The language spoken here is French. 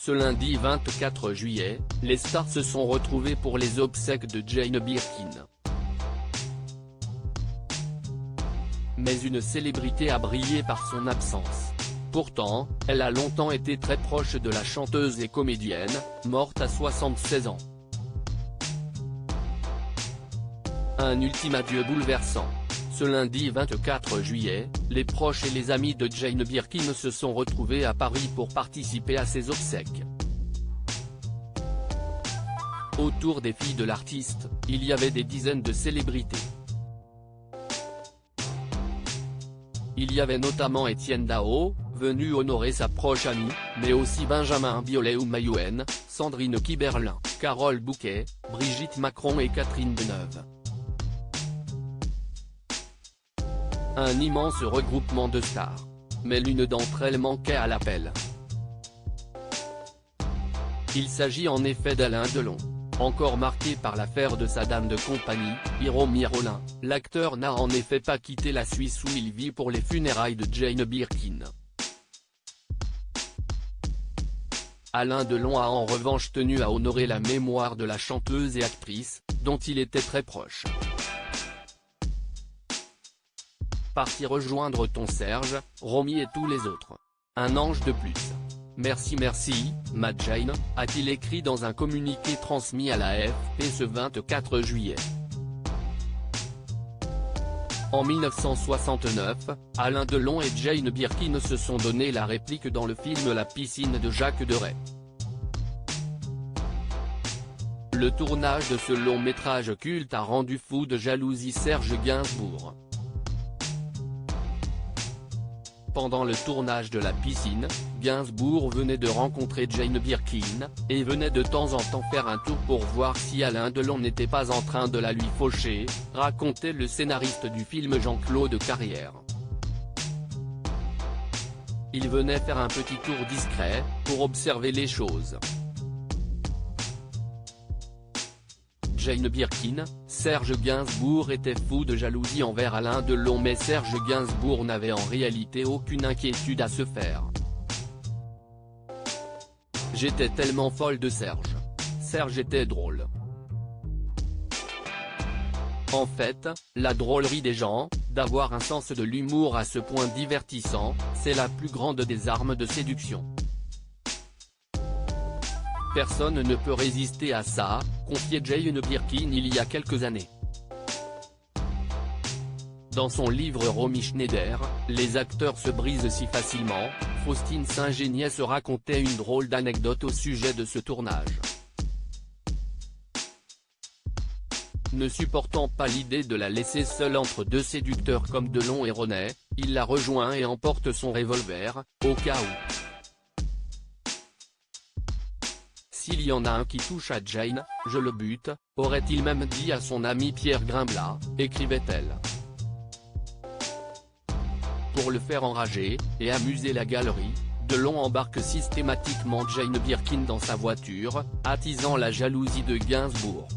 Ce lundi 24 juillet, les stars se sont retrouvées pour les obsèques de Jane Birkin. Mais une célébrité a brillé par son absence. Pourtant, elle a longtemps été très proche de la chanteuse et comédienne, morte à 76 ans. Un ultime adieu bouleversant. Ce lundi 24 juillet, les proches et les amis de Jane Birkin se sont retrouvés à Paris pour participer à ses obsèques. Autour des filles de l'artiste, il y avait des dizaines de célébrités. Il y avait notamment Etienne Daho, venu honorer sa proche amie, mais aussi Benjamin Biolay ou Mayouen, Sandrine Kiberlin, Carole Bouquet, Brigitte Macron et Catherine Deneuve. Un immense regroupement de stars. Mais l'une d'entre elles manquait à l'appel. Il s'agit en effet d'Alain Delon. Encore marqué par l'affaire de sa dame de compagnie, Jérôme Rollin, l'acteur n'a en effet pas quitté la Suisse où il vit pour les funérailles de Jane Birkin. Alain Delon a en revanche tenu à honorer la mémoire de la chanteuse et actrice, dont il était très proche. Parti rejoindre ton Serge, Romy et tous les autres. Un ange de plus. Merci, ma Jane, a-t-il écrit dans un communiqué transmis à la AFP ce 24 juillet. En 1969, Alain Delon et Jane Birkin se sont donné la réplique dans le film La piscine de Jacques Deray. Le tournage de ce long métrage culte a rendu fou de jalousie Serge Gainsbourg. Pendant le tournage de La piscine, Gainsbourg venait de rencontrer Jane Birkin, et venait de temps en temps faire un tour pour voir si Alain Delon n'était pas en train de la lui faucher, racontait le scénariste du film Jean-Claude Carrière. Il venait faire un petit tour discret, pour observer les choses. Jane Birkin, Serge Gainsbourg était fou de jalousie envers Alain Delon, mais Serge Gainsbourg n'avait en réalité aucune inquiétude à se faire. J'étais tellement folle de Serge. Serge était drôle. En fait, la drôlerie des gens, d'avoir un sens de l'humour à ce point divertissant, c'est la plus grande des armes de séduction. Personne ne peut résister à ça, confiait Jane Birkin il y a quelques années. Dans son livre Romy Schneider, les acteurs se brisent si facilement, Faustine Saint-Géniès se racontait une drôle d'anecdote au sujet de ce tournage. Ne supportant pas l'idée de la laisser seule entre deux séducteurs comme Delon et Ronet, il la rejoint et emporte son revolver, au cas où. S'il y en a un qui touche à Jane, je le bute, aurait-il même dit à son ami Pierre Grimblat, écrivait-elle. Pour le faire enrager, et amuser la galerie, Delon embarque systématiquement Jane Birkin dans sa voiture, attisant la jalousie de Gainsbourg.